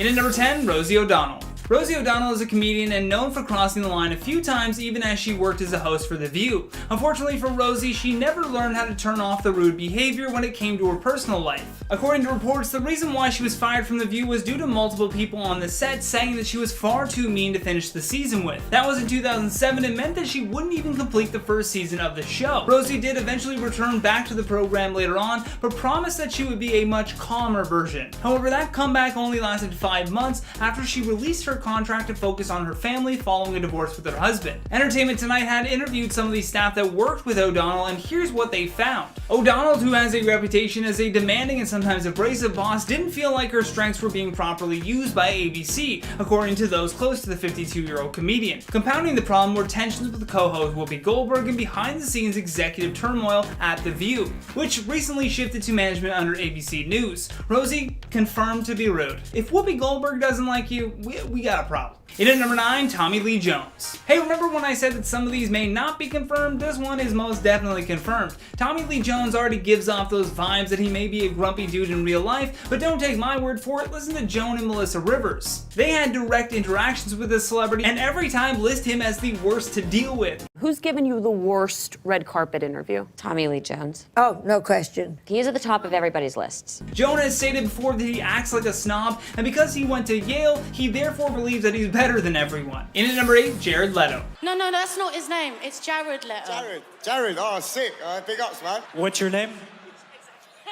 In at number 10, Rosie O'Donnell. Rosie O'Donnell is a comedian and known for crossing the line a few times even as she worked as a host for The View. Unfortunately for Rosie, she never learned how to turn off the rude behavior when it came to her personal life. According to reports, the reason why she was fired from The View was due to multiple people on the set saying that she was far too mean to finish the season with. That was in 2007 and meant that she wouldn't even complete the first season of the show. Rosie did eventually return back to the program later on, but promised that she would be a much calmer version. However, that comeback only lasted 5 months after she released her contract to focus on her family following a divorce with her husband. Entertainment Tonight had interviewed some of the staff that worked with O'Donnell, and here's what they found. O'Donnell, who has a reputation as a demanding and sometimes abrasive boss, didn't feel like her strengths were being properly used by ABC, according to those close to the 52-year-old comedian. Compounding the problem were tensions with co-host Whoopi Goldberg and behind-the-scenes executive turmoil at The View, which recently shifted to management under ABC News. Rosie confirmed to be rude. If Whoopi Goldberg doesn't like you, we got a problem. In at number 9, Tommy Lee Jones. Hey, remember when I said that some of these may not be confirmed? This one is most definitely confirmed. Tommy Lee Jones already gives off those vibes that he may be a grumpy dude in real life, but don't take my word for it, listen to Joan and Melissa Rivers. They had direct interactions with this celebrity and every time list him as the worst to deal with. Who's given you the worst red carpet interview? Tommy Lee Jones. Oh, no question. He is at the top of everybody's lists. Joan has stated before that he acts like a snob, and because he went to Yale, he therefore believes that he's better than everyone. In at number 8, Jared Leto. No, that's not his name. It's Jared Leto. Jared, oh, sick. Big ups, man. What's your name?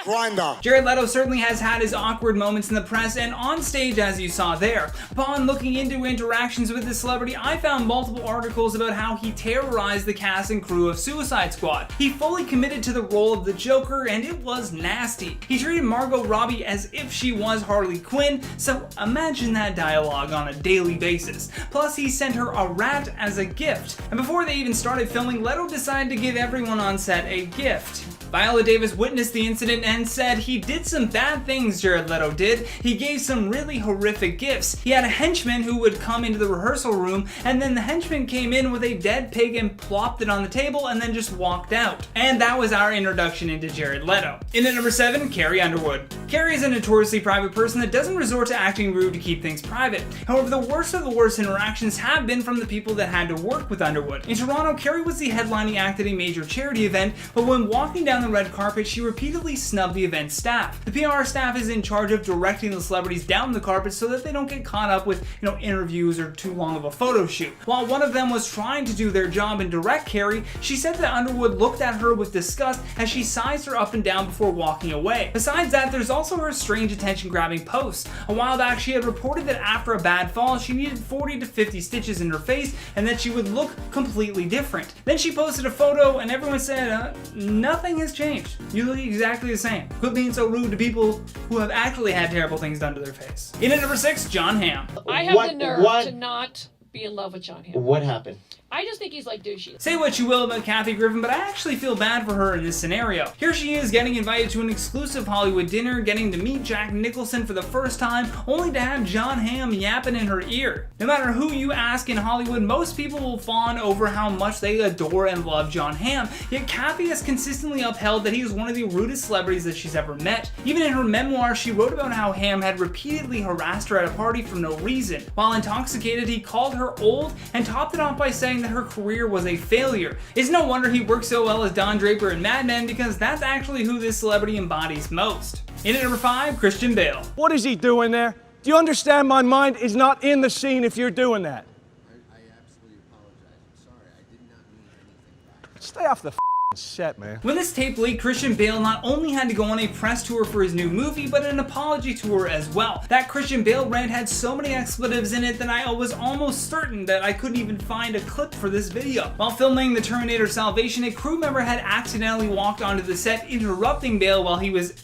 Grinder. Jared Leto certainly has had his awkward moments in the press and on stage, as you saw there. Upon looking into interactions with this celebrity, I found multiple articles about how he terrorized the cast and crew of Suicide Squad. He fully committed to the role of the Joker, and it was nasty. He treated Margot Robbie as if she was Harley Quinn, so imagine that dialogue on a daily basis. Plus, he sent her a rat as a gift. And before they even started filming, Leto decided to give everyone on set a gift. Viola Davis witnessed the incident and said he did some bad things, Jared Leto did. He gave some really horrific gifts. He had a henchman who would come into the rehearsal room, and then the henchman came in with a dead pig and plopped it on the table and then just walked out. And that was our introduction into Jared Leto. In at number 7, Carrie Underwood. Carrie is a notoriously private person that doesn't resort to acting rude to keep things private. However, the worst of the worst interactions have been from the people that had to work with Underwood. In Toronto, Carrie was the headlining act at a major charity event, but when walking down the red carpet, she repeatedly snubbed the event staff. The PR staff is in charge of directing the celebrities down the carpet so that they don't get caught up with, interviews or too long of a photo shoot. While one of them was trying to do their job and direct Carrie, she said that Underwood looked at her with disgust as she sized her up and down before walking away. Besides that, there's also her strange attention-grabbing posts. A while back, she had reported that after a bad fall, she needed 40 to 50 stitches in her face and that she would look completely different. Then she posted a photo and everyone said, nothing has changed. You look exactly the same. Quit being so rude to people who have actually had terrible things done to their face. In at number 6, Jon Hamm. I have the nerve to not be in love with Jon Hamm. What happened? I just think he's like douchey. Say what you will about Kathy Griffin, but I actually feel bad for her in this scenario. Here she is getting invited to an exclusive Hollywood dinner, getting to meet Jack Nicholson for the first time, only to have Jon Hamm yapping in her ear. No matter who you ask in Hollywood, most people will fawn over how much they adore and love Jon Hamm, yet Kathy has consistently upheld that he is one of the rudest celebrities that she's ever met. Even in her memoir, she wrote about how Hamm had repeatedly harassed her at a party for no reason. While intoxicated, he called her old and topped it off by saying that her career was a failure. It's no wonder he worked so well as Don Draper in Mad Men, because that's actually who this celebrity embodies most. In at number 5, Christian Bale. What is he doing there? Do you understand my mind is not in the scene if you're doing that? I absolutely apologize. I'm sorry. I did not mean anything by it. Stay off the set, man. When this tape leaked, Christian Bale not only had to go on a press tour for his new movie, but an apology tour as well. That Christian Bale rant had so many expletives in it that I was almost certain that I couldn't even find a clip for this video. While filming The Terminator Salvation, a crew member had accidentally walked onto the set, interrupting Bale while he was,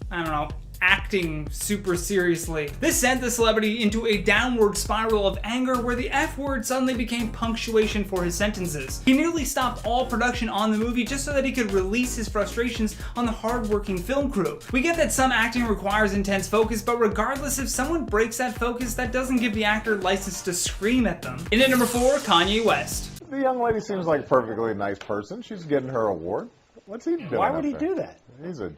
acting super seriously. This sent the celebrity into a downward spiral of anger where the F word suddenly became punctuation for his sentences. He nearly stopped all production on the movie just so that he could release his frustrations on the hard-working film crew. We get that some acting requires intense focus, but regardless, if someone breaks that focus, that doesn't give the actor license to scream at them. In at number 4, Kanye West. The young lady seems like a perfectly nice person. She's getting her award. What's he doing? Why would he do that? He's a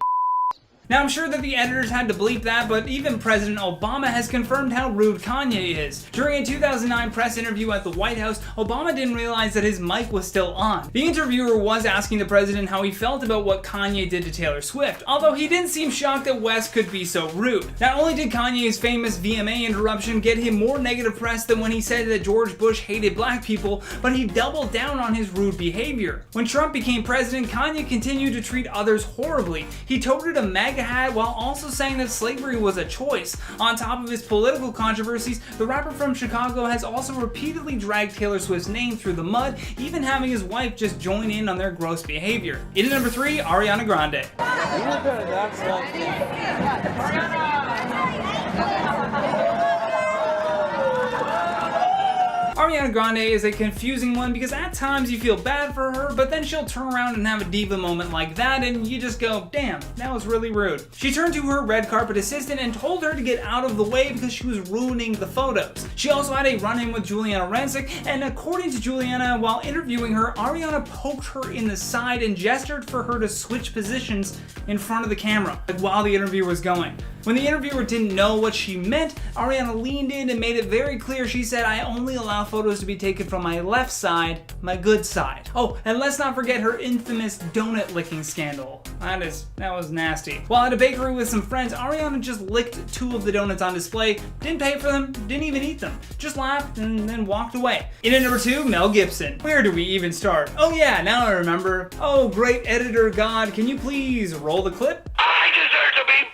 Now I'm sure that the editors had to bleep that, but even President Obama has confirmed how rude Kanye is. During a 2009 press interview at the White House, Obama didn't realize that his mic was still on. The interviewer was asking the president how he felt about what Kanye did to Taylor Swift, although he didn't seem shocked that West could be so rude. Not only did Kanye's famous VMA interruption get him more negative press than when he said that George Bush hated black people, but he doubled down on his rude behavior. When Trump became president, Kanye continued to treat others horribly. He toted a MAGA hat while also saying that slavery was a choice. On top of his political controversies, the rapper from Chicago has also repeatedly dragged Taylor Swift's name through the mud, even having his wife just join in on their gross behavior. In at number 3, Ariana Grande. Ariana Grande is a confusing one because at times you feel bad for her, but then she'll turn around and have a diva moment like that and you just go, damn, that was really rude. She turned to her red carpet assistant and told her to get out of the way because she was ruining the photos. She also had a run-in with Juliana Rancic, and according to Juliana, while interviewing her, Ariana poked her in the side and gestured for her to switch positions in front of the camera, like while the interview was going. When the interviewer didn't know what she meant, Ariana leaned in and made it very clear. She said, "I only allow photos to be taken from my left side, my good side." Oh, and let's not forget her infamous donut licking scandal. That was nasty. While at a bakery with some friends, Ariana just licked 2 of the donuts on display, didn't pay for them, didn't even eat them, just laughed and then walked away. In at number 2, Mel Gibson. Where do we even start? Oh yeah, now I remember. Oh, great editor God, can you please roll the clip? I deserve to be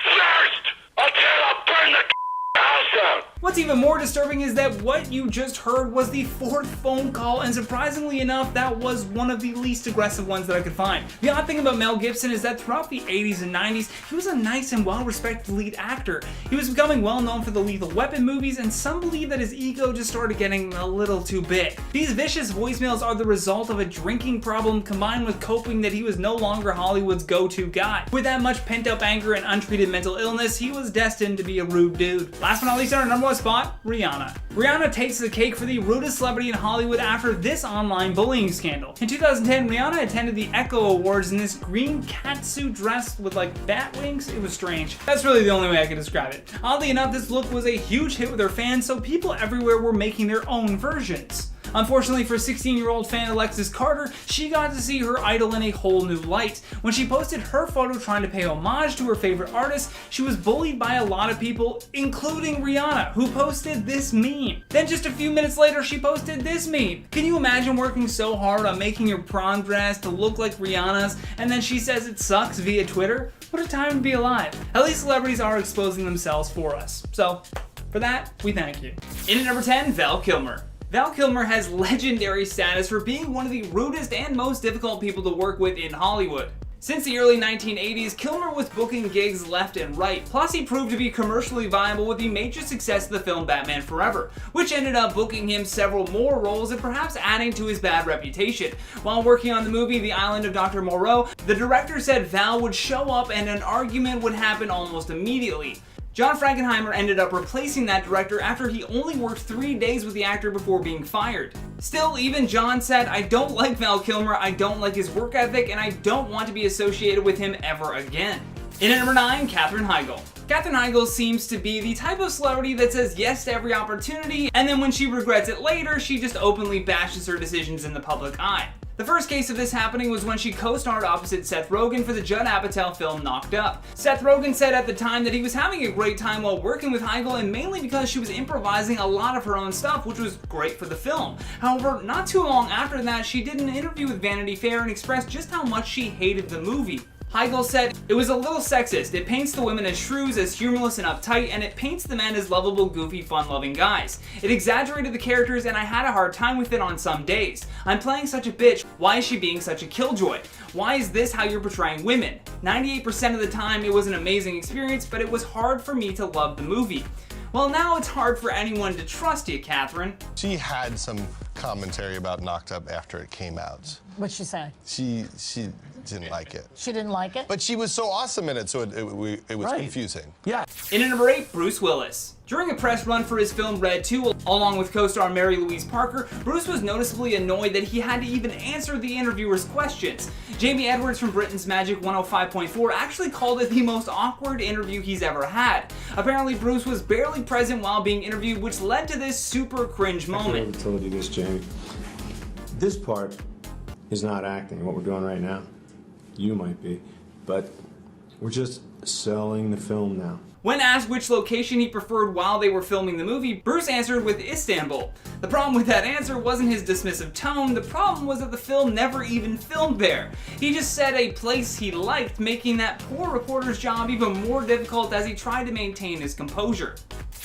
first until I burn the house down. What's even more disturbing is that what you just heard was the 4th phone call, and surprisingly enough, that was one of the least aggressive ones that I could find. The odd thing about Mel Gibson is that throughout the 80s and 90s, he was a nice and well-respected lead actor. He was becoming well-known for the Lethal Weapon movies, and some believe that his ego just started getting a little too big. These vicious voicemails are the result of a drinking problem combined with coping that he was no longer Hollywood's go-to guy. With that much pent-up anger and untreated mental illness, he was destined to be a rude dude. Last but not least, on our number 1 spot, Rihanna. Rihanna takes the cake for the rudest celebrity in Hollywood after this online bullying scandal. In 2010, Rihanna attended the Echo Awards in this green catsuit dress with like bat wings. It was strange. That's really the only way I can describe it. Oddly enough, this look was a huge hit with her fans, so people everywhere were making their own versions. Unfortunately for 16-year-old fan Alexis Carter, she got to see her idol in a whole new light. When she posted her photo trying to pay homage to her favorite artist, she was bullied by a lot of people, including Rihanna, who posted this meme. Then just a few minutes later, she posted this meme. Can you imagine working so hard on making your prom dress to look like Rihanna's, and then she says it sucks via Twitter? What a time to be alive. At least celebrities are exposing themselves for us. So, for that, we thank you. In at number 10, Val Kilmer. Val Kilmer has legendary status for being one of the rudest and most difficult people to work with in Hollywood. Since the early 1980s, Kilmer was booking gigs left and right, plus he proved to be commercially viable with the major success of the film Batman Forever, which ended up booking him several more roles and perhaps adding to his bad reputation. While working on the movie The Island of Dr. Moreau, the director said Val would show up and an argument would happen almost immediately. John Frankenheimer ended up replacing that director after he only worked 3 days with the actor before being fired. Still, even John said, "I don't like Val Kilmer, I don't like his work ethic, and I don't want to be associated with him ever again." In at number 9, Katherine Heigl. Katherine Heigl seems to be the type of celebrity that says yes to every opportunity, and then when she regrets it later, she just openly bashes her decisions in the public eye. The first case of this happening was when she co-starred opposite Seth Rogen for the Judd Apatow film Knocked Up. Seth Rogen said at the time that he was having a great time while working with Heigl, and mainly because she was improvising a lot of her own stuff, which was great for the film. However, not too long after that, she did an interview with Vanity Fair and expressed just how much she hated the movie. Heigl said, "It was a little sexist. It paints the women as shrews, as humorless and uptight, and it paints the men as lovable, goofy, fun-loving guys. It exaggerated the characters, and I had a hard time with it on some days. I'm playing such a bitch. Why is she being such a killjoy? Why is this how you're portraying women? 98% of the time, it was an amazing experience, but it was hard for me to love the movie." Well, now it's hard for anyone to trust you, Katherine. She had some commentary about Knocked Up after it came out. What'd she say? She didn't like it. She didn't like it? But she was so awesome in it, so it was confusing. Yeah. In at number 8, Bruce Willis. During a press run for his film Red 2, along with co-star Mary Louise Parker, Bruce was noticeably annoyed that he had to even answer the interviewer's questions. Jamie Edwards from Britain's Magic 105.4 actually called it the most awkward interview he's ever had. Apparently, Bruce was barely present while being interviewed, which led to this super cringe moment. I never told you this, Jamie. This part is not acting, what we're doing right now. You might be, but we're just selling the film now. When asked which location he preferred while they were filming the movie, Bruce answered with Istanbul. The problem with that answer wasn't his dismissive tone, the problem was that the film never even filmed there. He just said a place he liked, making that poor reporter's job even more difficult as he tried to maintain his composure.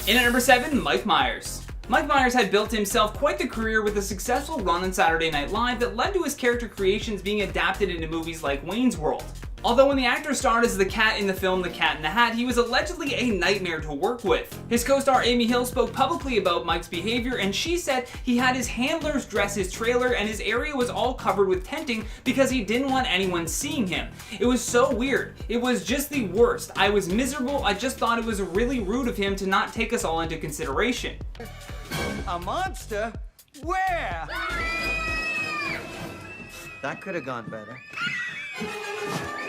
In at number 7, Mike Myers. Mike Myers had built himself quite the career with a successful run on Saturday Night Live that led to his character creations being adapted into movies like Wayne's World. Although when the actor starred as the cat in the film The Cat in the Hat, he was allegedly a nightmare to work with. His co-star Amy Hill spoke publicly about Mike's behavior, and she said he had his handlers dress his trailer and his area was all covered with tenting because he didn't want anyone seeing him. It was so weird. It was just the worst. I was miserable. I just thought it was really rude of him to not take us all into consideration. A monster? Where? That could have gone better.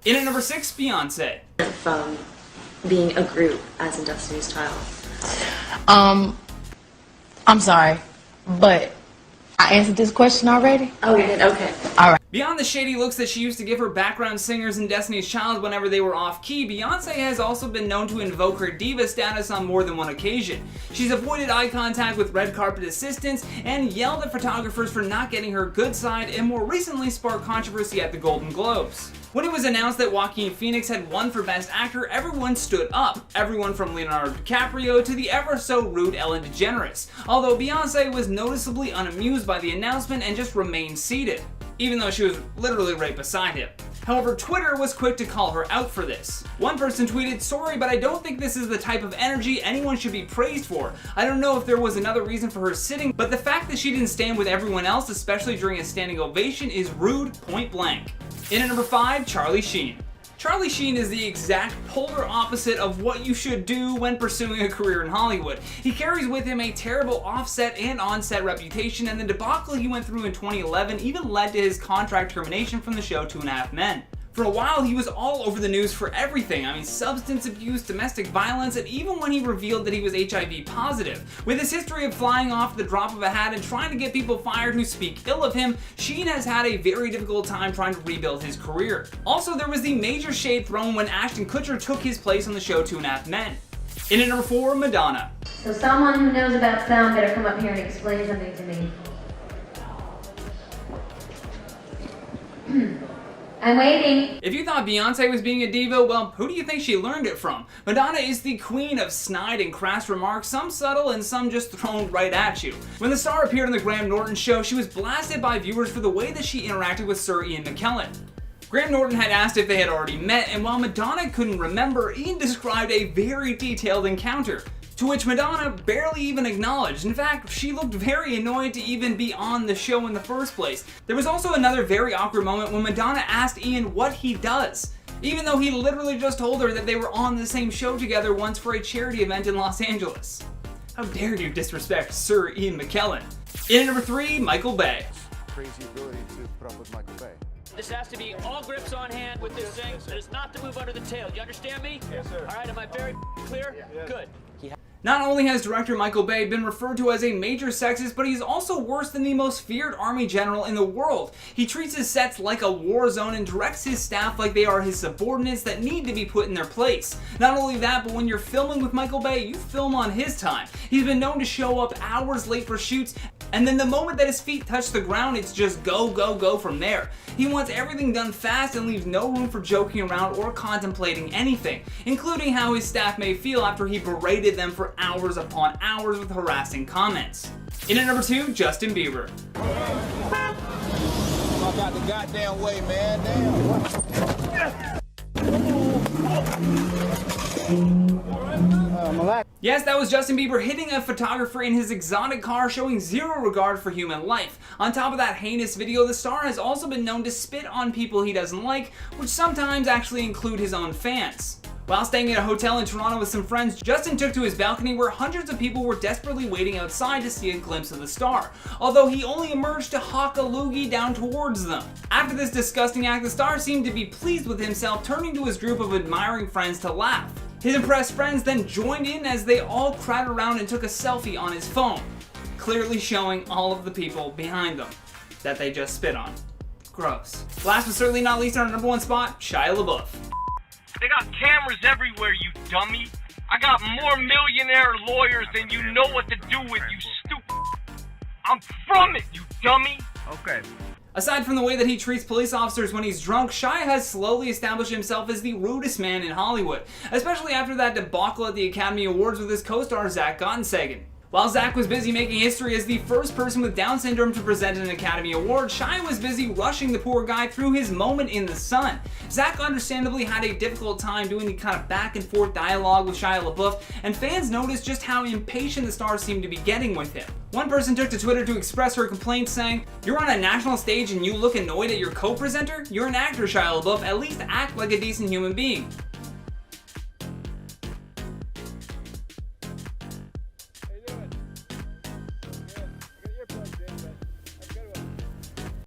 In at number 6, Beyonce. From being a group as in Destiny's Child. I'm sorry, but I answered this question already. Oh, we did? Okay. All right. Beyond the shady looks that she used to give her background singers in Destiny's Child whenever they were off-key, Beyonce has also been known to invoke her diva status on more than one occasion. She's avoided eye contact with red carpet assistants and yelled at photographers for not getting her good side, and more recently sparked controversy at the Golden Globes. When it was announced that Joaquin Phoenix had won for Best Actor, everyone stood up. Everyone from Leonardo DiCaprio to the ever-so-rude Ellen DeGeneres. Although Beyonce was noticeably unamused by the announcement and just remained seated, even though she was literally right beside him. However, Twitter was quick to call her out for this. One person tweeted, "Sorry, but I don't think this is the type of energy anyone should be praised for. I don't know if there was another reason for her sitting, but the fact that she didn't stand with everyone else, especially during a standing ovation, is rude, point blank." In at number 5, Charlie Sheen. Charlie Sheen is the exact polar opposite of what you should do when pursuing a career in Hollywood. He carries with him a terrible offset and on-set reputation, and the debacle he went through in 2011 even led to his contract termination from the show 2.5 Men. For a while, he was all over the news for everything. I mean, substance abuse, domestic violence, and even when he revealed that he was HIV positive. With his history of flying off the drop of a hat and trying to get people fired who speak ill of him, Sheen has had a very difficult time trying to rebuild his career. Also, there was the major shade thrown when Ashton Kutcher took his place on the show 2.5 Men. In at number 4, Madonna. So someone who knows about sound better come up here and explain something to me. I'm waiting. If you thought Beyonce was being a diva, well, who do you think she learned it from? Madonna is the queen of snide and crass remarks, some subtle and some just thrown right at you. When the star appeared on the Graham Norton show, she was blasted by viewers for the way that she interacted with Sir Ian McKellen. Graham Norton had asked if they had already met, and while Madonna couldn't remember, Ian described a very detailed encounter, to which Madonna barely even acknowledged. In fact, she looked very annoyed to even be on the show in the first place. There was also another very awkward moment when Madonna asked Ian what he does, even though he literally just told her that they were on the same show together once for a charity event in Los Angeles. How dare you disrespect Sir Ian McKellen? In at number 3, Michael Bay. Crazy ability to put up with Michael Bay. This has to be all grips on hand with this thing. It is not to move under the tail. You understand me? Yes, sir. All right, am I very clear? Yeah. Good. Not only has director Michael Bay been referred to as a major sexist, but he's also worse than the most feared army general in the world. He treats his sets like a war zone and directs his staff like they are his subordinates that need to be put in their place. Not only that, but when you're filming with Michael Bay, you film on his time. He's been known to show up hours late for shoots, and then the moment that his feet touch the ground, it's just go, go, go from there. He wants everything done fast and leaves no room for joking around or contemplating anything, including how his staff may feel after he berated them for hours upon hours with harassing comments. In at number 2, Justin Bieber. Fuck out the goddamn way, man. Damn. Yes, that was Justin Bieber hitting a photographer in his exotic car, showing zero regard for human life. On top of that heinous video, the star has also been known to spit on people he doesn't like, which sometimes actually include his own fans. While staying at a hotel in Toronto with some friends, Justin took to his balcony where hundreds of people were desperately waiting outside to see a glimpse of the star, although he only emerged to hawk a loogie down towards them. After this disgusting act, the star seemed to be pleased with himself, turning to his group of admiring friends to laugh. His impressed friends then joined in as they all crowded around and took a selfie on his phone, clearly showing all of the people behind them that they just spit on. Gross. Last but certainly not least, on our number one spot, Shia LaBeouf. They got cameras everywhere, you dummy. I got more millionaire lawyers than you know what to do with, you stupid. I'm from it, you dummy. Okay. Aside from the way that he treats police officers when he's drunk, Shia has slowly established himself as the rudest man in Hollywood, especially after that debacle at the Academy Awards with his co-star Zach Gottsagen. While Zach was busy making history as the first person with Down syndrome to present an Academy Award, Shia was busy rushing the poor guy through his moment in the sun. Zach understandably had a difficult time doing the kind of back and forth dialogue with Shia LaBeouf, and fans noticed just how impatient the star seemed to be getting with him. One person took to Twitter to express her complaints, saying, "You're on a national stage and you look annoyed at your co-presenter? You're an actor, Shia LaBeouf, at least act like a decent human being."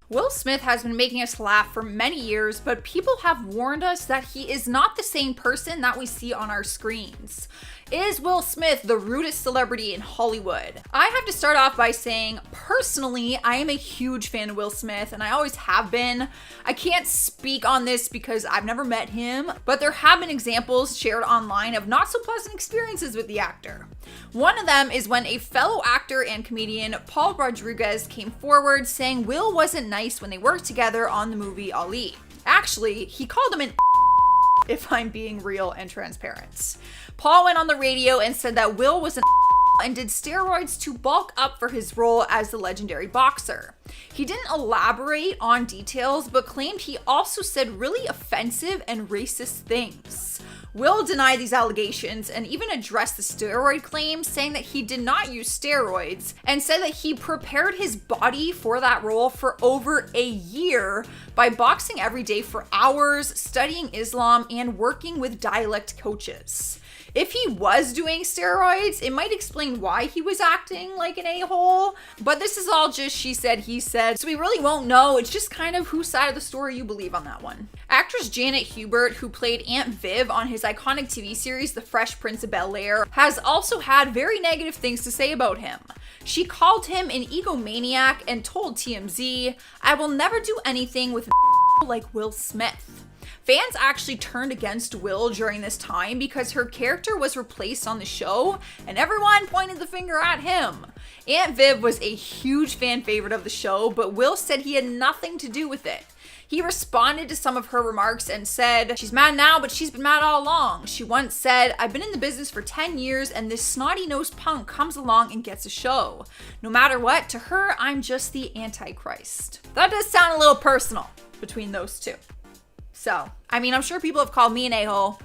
Will Smith has been making us laugh for many years, but people have warned us that he is not the same person that we see on our screens. Is Will Smith the rudest celebrity in Hollywood? I have to start off by saying, personally, I am a huge fan of Will Smith, and I always have been. I can't speak on this because I've never met him, but there have been examples shared online of not so pleasant experiences with the actor. One of them is when a fellow actor and comedian, Paul Rodriguez, came forward saying Will wasn't nice when they worked together on the movie Ali. Actually, he called him an if I'm being real and transparent. Paul went on the radio and said that Will was an and did steroids to bulk up for his role as the legendary boxer. He didn't elaborate on details, but claimed he also said really offensive and racist things. Will denied these allegations and even addressed the steroid claim, saying that he did not use steroids and said that he prepared his body for that role for over a year by boxing every day for hours, studying Islam, and working with dialect coaches. If he was doing steroids, it might explain why he was acting like an a-hole, but this is all just she said, he said, so we really won't know. It's just kind of whose side of the story you believe on that one. Actress Janet Hubert, who played Aunt Viv on his iconic TV series The Fresh Prince of Bel-Air, has also had very negative things to say about him. She called him an egomaniac and told TMZ, "I will never do anything with like Will Smith." Fans actually turned against Will during this time because her character was replaced on the show and everyone pointed the finger at him. Aunt Viv was a huge fan favorite of the show, but Will said he had nothing to do with it. He responded to some of her remarks and said, "She's mad now, but she's been mad all along." She once said, "I've been in the business for 10 years and this snotty-nosed punk comes along and gets a show. No matter what, to her, I'm just the Antichrist." That does sound a little personal between those two. So, I mean, I'm sure people have called me an a-hole.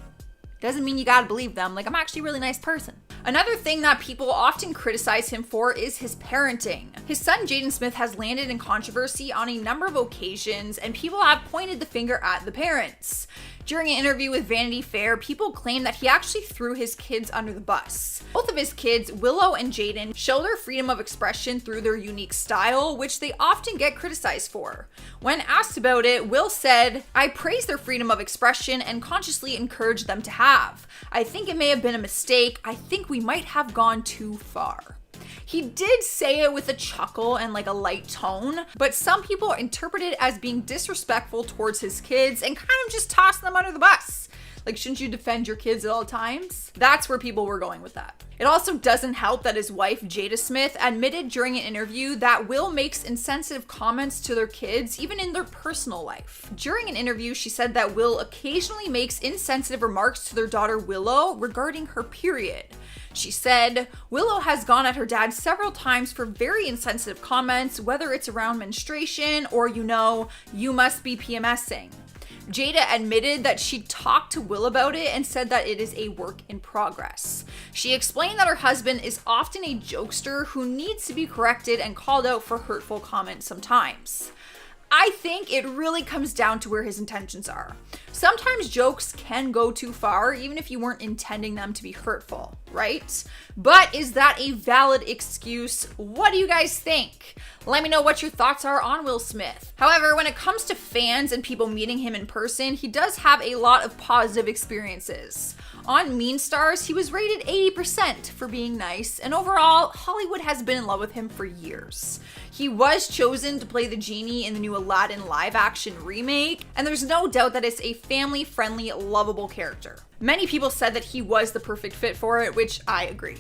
Doesn't mean you gotta believe them. Like, I'm actually a really nice person. Another thing that people often criticize him for is his parenting. His son Jaden Smith has landed in controversy on a number of occasions, and people have pointed the finger at the parents. During an interview with Vanity Fair, people claim that he actually threw his kids under the bus. Both of his kids, Willow and Jaden, show their freedom of expression through their unique style, which they often get criticized for. When asked about it, Will said, "I praise their freedom of expression and consciously encourage them to have. I think it may have been a mistake. I think we might have gone too far." He did say it with a chuckle and like a light tone, but some people interpret it as being disrespectful towards his kids and kind of just toss them under the bus. Like, shouldn't you defend your kids at all times? That's where people were going with that. It also doesn't help that his wife, Jada Smith, admitted during an interview that Will makes insensitive comments to their kids, even in their personal life. During an interview, she said that Will occasionally makes insensitive remarks to their daughter Willow regarding her period. She said, "Willow has gone at her dad several times for very insensitive comments, whether it's around menstruation or, you must be PMSing. Jada admitted that she talked to Will about it and said that it is a work in progress. She explained that her husband is often a jokester who needs to be corrected and called out for hurtful comments sometimes. I think it really comes down to where his intentions are. Sometimes jokes can go too far, even if you weren't intending them to be hurtful, right? But is that a valid excuse? What do you guys think? Let me know what your thoughts are on Will Smith. However, when it comes to fans and people meeting him in person, he does have a lot of positive experiences. On Mean Stars, he was rated 80% for being nice, and overall, Hollywood has been in love with him for years. He was chosen to play the genie in the new Aladdin live-action remake, and there's no doubt that it's a family-friendly, lovable character. Many people said that he was the perfect fit for it, which I agree.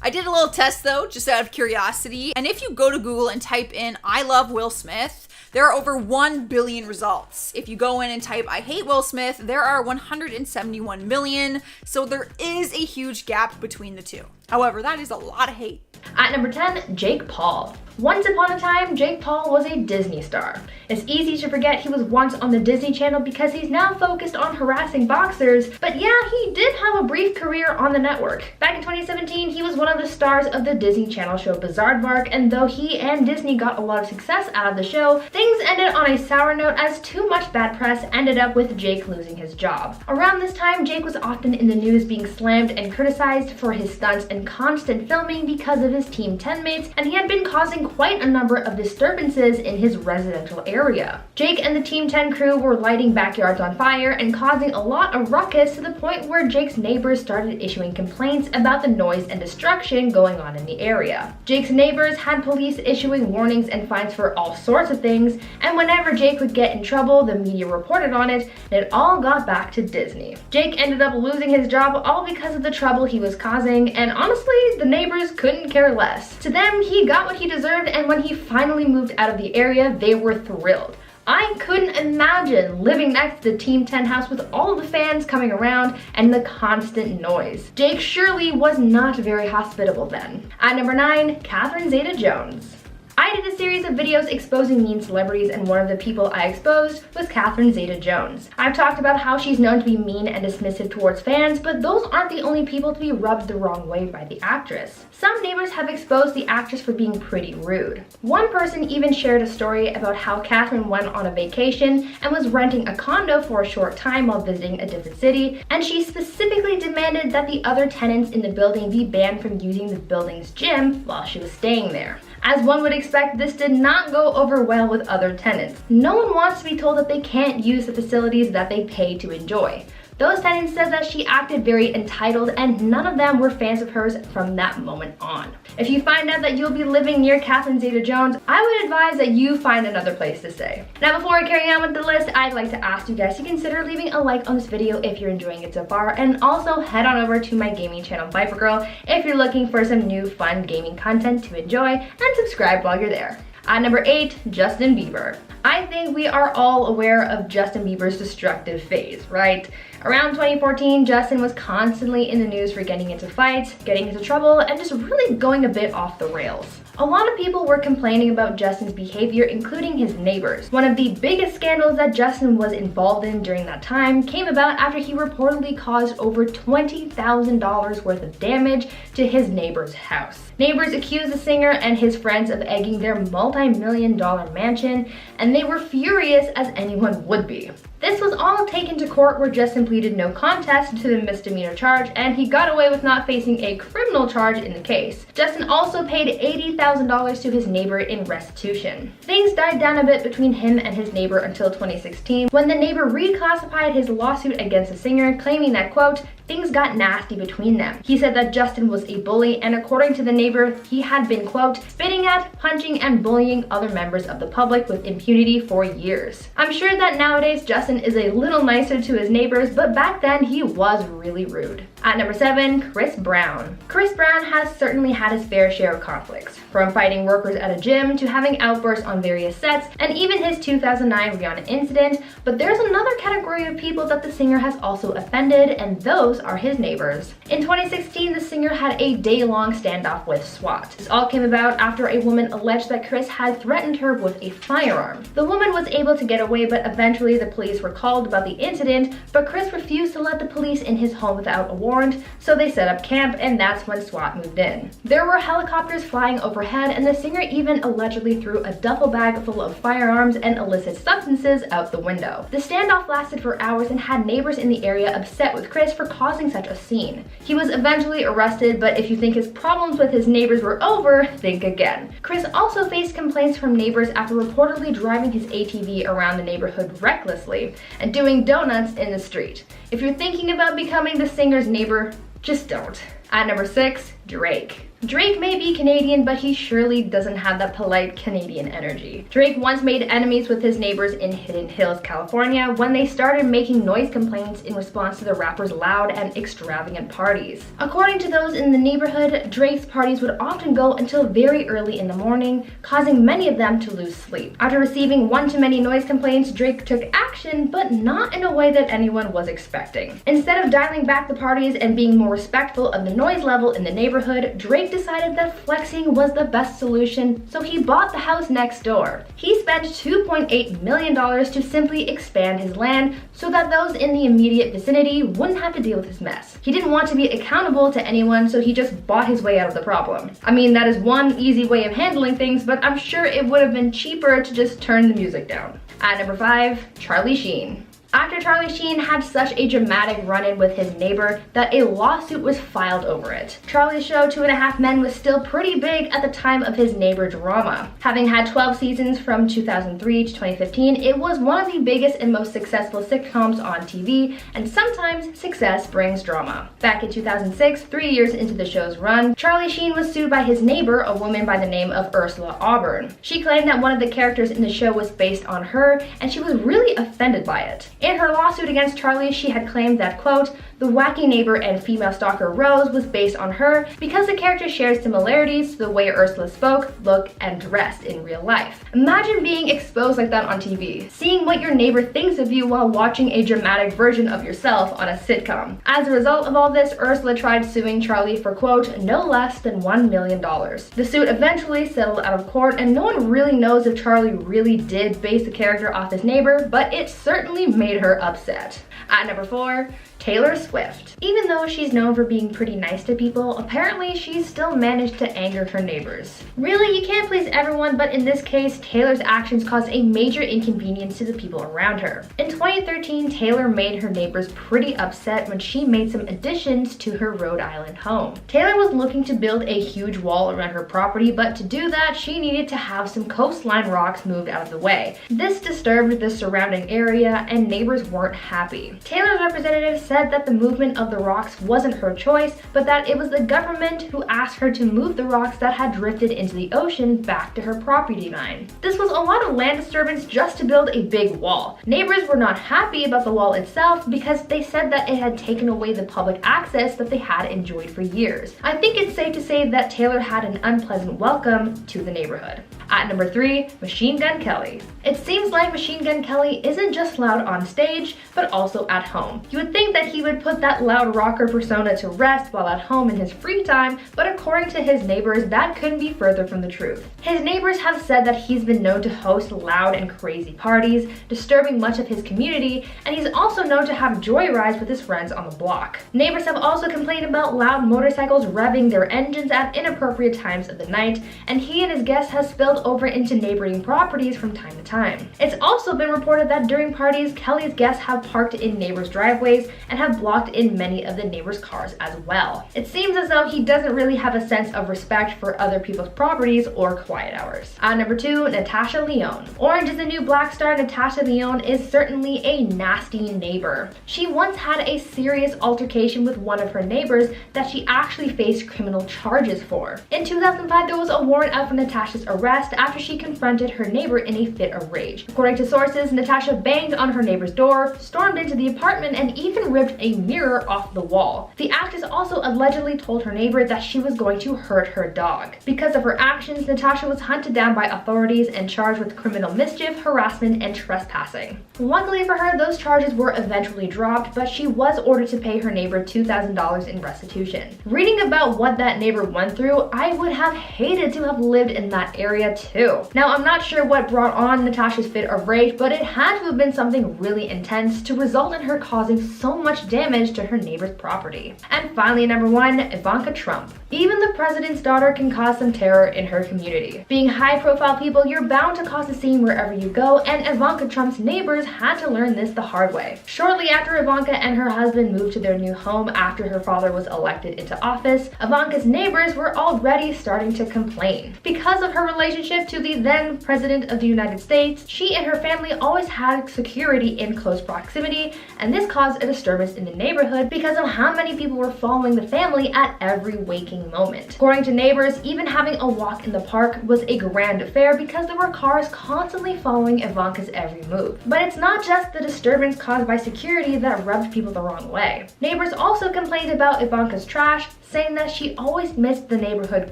I did a little test though, just out of curiosity, and if you go to Google and type in "I love Will Smith," there are over 1 billion results. If you go in and type "I hate Will Smith," there are 171 million, so there is a huge gap between the two. However, that is a lot of hate. At number 10, Jake Paul. Once upon a time, Jake Paul was a Disney star. It's easy to forget he was once on the Disney Channel because he's now focused on harassing boxers, but yeah, he did have a brief career on the network. Back in 2017, he was one of the stars of the Disney Channel show Bizaardvark, and though he and Disney got a lot of success out of the show, things ended on a sour note as too much bad press ended up with Jake losing his job. Around this time, Jake was often in the news being slammed and criticized for his stunts and constant filming because of his Team 10 mates, and he had been causing quite a number of disturbances in his residential area. Jake and the Team 10 crew were lighting backyards on fire and causing a lot of ruckus to the point where Jake's neighbors started issuing complaints about the noise and destruction going on in the area. Jake's neighbors had police issuing warnings and fines for all sorts of things, and whenever Jake would get in trouble, the media reported on it, and it all got back to Disney. Jake ended up losing his job all because of the trouble he was causing, and honestly, the neighbors couldn't care less. To them, he got what he deserved, and when he finally moved out of the area, they were thrilled. I couldn't imagine living next to the Team 10 house with all the fans coming around and the constant noise. Jake surely was not very hospitable then. At number 9, Catherine Zeta-Jones. I did a series of videos exposing mean celebrities, and one of the people I exposed was Catherine Zeta-Jones. I've talked about how she's known to be mean and dismissive towards fans, but those aren't the only people to be rubbed the wrong way by the actress. Some neighbors have exposed the actress for being pretty rude. One person even shared a story about how Catherine went on a vacation and was renting a condo for a short time while visiting a different city, and she specifically demanded that the other tenants in the building be banned from using the building's gym while she was staying there. As one would expect, this did not go over well with other tenants. No one wants to be told that they can't use the facilities that they pay to enjoy. Those tenants said that she acted very entitled, and none of them were fans of hers from that moment on. If you find out that you'll be living near Catherine Zeta-Jones, I would advise that you find another place to stay. Now, before I carry on with the list, I'd like to ask you guys to consider leaving a like on this video if you're enjoying it so far, and also head on over to my gaming channel Viper Girl if you're looking for some new fun gaming content to enjoy, and subscribe while you're there. At number 8, Justin Bieber. I think we are all aware of Justin Bieber's destructive phase, right? Around 2014, Justin was constantly in the news for getting into fights, getting into trouble, and just really going a bit off the rails. A lot of people were complaining about Justin's behavior, including his neighbors. One of the biggest scandals that Justin was involved in during that time came about after he reportedly caused over $20,000 worth of damage to his neighbor's house. Neighbors accused the singer and his friends of egging their multi-million-dollar mansion, and they were furious as anyone would be. This was all taken to court, where Justin pleaded no contest to the misdemeanor charge, and he got away with not facing a criminal charge in the case. Justin also paid $80,000 to his neighbor in restitution. Things died down a bit between him and his neighbor until 2016, when the neighbor reclassified his lawsuit against the singer, claiming that, quote, things got nasty between them. He said that Justin was a bully, and according to the neighbor, he had been, quote, spitting at, punching, and bullying other members of the public with impunity for years. I'm sure that nowadays Justin is a little nicer to his neighbors, but back then he was really rude. At number 7, Chris Brown. Chris Brown has certainly had his fair share of conflicts, from fighting workers at a gym to having outbursts on various sets, and even his 2009 Rihanna incident, but there's another category of people that the singer has also offended, and those close are his neighbors. In 2016, the singer had a day-long standoff with SWAT. This all came about after a woman alleged that Chris had threatened her with a firearm. The woman was able to get away, but eventually the police were called about the incident, but Chris refused to let the police in his home without a warrant, so they set up camp, and that's when SWAT moved in. There were helicopters flying overhead, and the singer even allegedly threw a duffel bag full of firearms and illicit substances out the window. The standoff lasted for hours and had neighbors in the area upset with Chris for causing such a scene. He was eventually arrested, but if you think his problems with his neighbors were over, think again. Chris also faced complaints from neighbors after reportedly driving his ATV around the neighborhood recklessly and doing donuts in the street. If you're thinking about becoming the singer's neighbor, just don't. At number 6, Drake. Drake may be Canadian, but he surely doesn't have that polite Canadian energy. Drake once made enemies with his neighbors in Hidden Hills, California, when they started making noise complaints in response to the rapper's loud and extravagant parties. According to those in the neighborhood, Drake's parties would often go until very early in the morning, causing many of them to lose sleep. After receiving one too many noise complaints, Drake took action, but not in a way that anyone was expecting. Instead of dialing back the parties and being more respectful of the noise level in the neighborhood, Drake decided that flexing was the best solution, so he bought the house next door. He spent $2.8 million to simply expand his land so that those in the immediate vicinity wouldn't have to deal with his mess. He didn't want to be accountable to anyone, so he just bought his way out of the problem. I mean, that is one easy way of handling things, but I'm sure it would have been cheaper to just turn the music down. At number 5, Charlie Sheen. Actor Charlie Sheen had such a dramatic run-in with his neighbor that a lawsuit was filed over it. Charlie's show 2.5 Men was still pretty big at the time of his neighbor drama. Having had 12 seasons from 2003 to 2015, it was one of the biggest and most successful sitcoms on TV, and sometimes success brings drama. Back in 2006, 3 years into the show's run, Charlie Sheen was sued by his neighbor, a woman by the name of Ursula Auburn. She claimed that one of the characters in the show was based on her, and she was really offended by it. In her lawsuit against Charlie, she had claimed that, quote, the wacky neighbor and female stalker Rose was based on her because the character shares similarities to the way Ursula spoke, looked, and dressed in real life. Imagine being exposed like that on TV, seeing what your neighbor thinks of you while watching a dramatic version of yourself on a sitcom. As a result of all this, Ursula tried suing Charlie for, quote, no less than $1 million. The suit eventually settled out of court, and no one really knows if Charlie really did base the character off his neighbor, but it certainly made her upset. At number 4, Taylor Swift. Even though she's known for being pretty nice to people, apparently she's still managed to anger her neighbors. Really, you can't please everyone, but in this case, Taylor's actions caused a major inconvenience to the people around her. In 2013, Taylor made her neighbors pretty upset when she made some additions to her Rhode Island home. Taylor was looking to build a huge wall around her property, but to do that, she needed to have some coastline rocks moved out of the way. This disturbed the surrounding area, and neighbors weren't happy. Taylor's representative said that the movement of the rocks wasn't her choice, but that it was the government who asked her to move the rocks that had drifted into the ocean back to her property line. This was a lot of land disturbance just to build a big wall. Neighbors were not happy about the wall itself because they said that it had taken away the public access that they had enjoyed for years. I think it's safe to say that Taylor had an unpleasant welcome to the neighborhood. At number 3, Machine Gun Kelly. It seems like Machine Gun Kelly isn't just loud on stage, but also at home. You would think that he would put that loud rocker persona to rest while at home in his free time, but according to his neighbors, that couldn't be further from the truth. His neighbors have said that he's been known to host loud and crazy parties, disturbing much of his community, and he's also known to have joyrides with his friends on the block. Neighbors have also complained about loud motorcycles revving their engines at inappropriate times of the night, and he and his guests have spilled over into neighboring properties from time to time. It's also been reported that during parties, Kelly's guests have parked in neighbors' driveways and have blocked in many of the neighbors' cars as well. It seems as though he doesn't really have a sense of respect for other people's properties or quiet hours. At number 2, Natasha Lyonne. Orange is the New Black star Natasha Lyonne is certainly a nasty neighbor. She once had a serious altercation with one of her neighbors that she actually faced criminal charges for. In 2005, there was a warrant out for Natasha's arrest, arrest after she confronted her neighbor in a fit of rage. According to sources, Natasha banged on her neighbor's door, stormed into the apartment, and even ripped a mirror off the wall. The actress also allegedly told her neighbor that she was going to hurt her dog. Because of her actions, Natasha was hunted down by authorities and charged with criminal mischief, harassment, and trespassing. Luckily for her, those charges were eventually dropped, but she was ordered to pay her neighbor $2,000 in restitution. Reading about what that neighbor went through, I would have hated to have lived in that area too. Now, I'm not sure what brought on Natasha's fit of rage, but it had to have been something really intense to result in her causing so much damage to her neighbor's property. And finally, number 1, Ivanka Trump. Even the president's daughter can cause some terror in her community. Being high-profile people, you're bound to cause a scene wherever you go, and Ivanka Trump's neighbors had to learn this the hard way. Shortly after Ivanka and her husband moved to their new home after her father was elected into office, Ivanka's neighbors were already starting to complain. Because of her relationship to the then President of the United States, she and her family always had security in close proximity, and this caused a disturbance in the neighborhood because of how many people were following the family at every waking moment. According to neighbors, even having a walk in the park was a grand affair because there were cars constantly following Ivanka's every move. But it's not just the disturbance caused by security that rubbed people the wrong way. Neighbors also complained about Ivanka's trash, saying that she always missed the neighborhood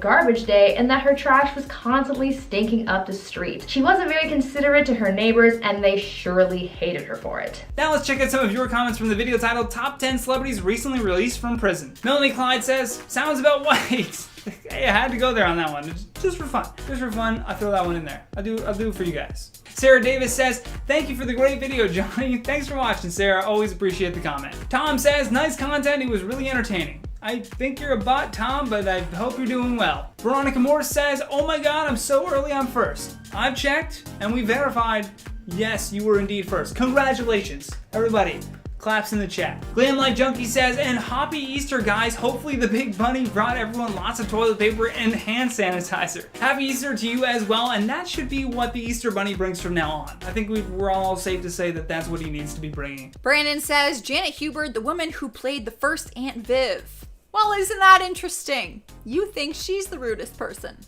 garbage day and that her trash was constantly stinking up the street. She wasn't very considerate to her neighbors, and they surely hated her for it. Now let's check out some of your comments from the video titled Top 10 Celebrities Recently Released from Prison. Melanie Clyde says, sounds about right. Hey, I had to go there on that one. Just for fun. Just for fun, I throw that one in there. I'll do it for you guys. Sarah Davis says, thank you for the great video, Johnny. Thanks for watching, Sarah. Always appreciate the comment. Tom says, nice content. It was really entertaining. I think you're a bot, Tom, but I hope you're doing well. Veronica Moore says, oh my god, I'm so early on first. I've checked, and we verified, yes, you were indeed first. Congratulations, everybody. Claps in the chat. Glam Light Junkie says, and happy Easter, guys. Hopefully the big bunny brought everyone lots of toilet paper and hand sanitizer. Happy Easter to you as well, and that should be what the Easter bunny brings from now on. I think we're all safe to say that that's what he needs to be bringing. Brandon says, Janet Hubert, the woman who played the first Aunt Viv. Well, isn't that interesting? You think she's the rudest person.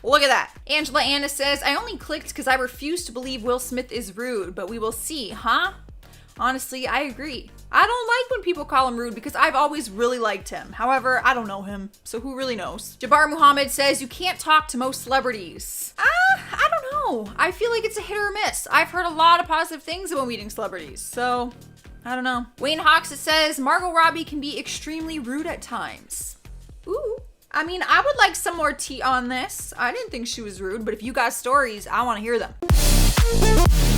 Look at that. Angela Anna says, I only clicked because I refuse to believe Will Smith is rude, but we will see, huh? Honestly, I agree. I don't like when people call him rude because I've always really liked him. However, I don't know him, so who really knows? Jabbar Muhammad says, you can't talk to most celebrities. I don't know. I feel like it's a hit or a miss. I've heard a lot of positive things about meeting celebrities, so I don't know. Wayne Hawks says, Margot Robbie can be extremely rude at times. Ooh. I mean, I would like some more tea on this. I didn't think she was rude, but if you got stories, I want to hear them.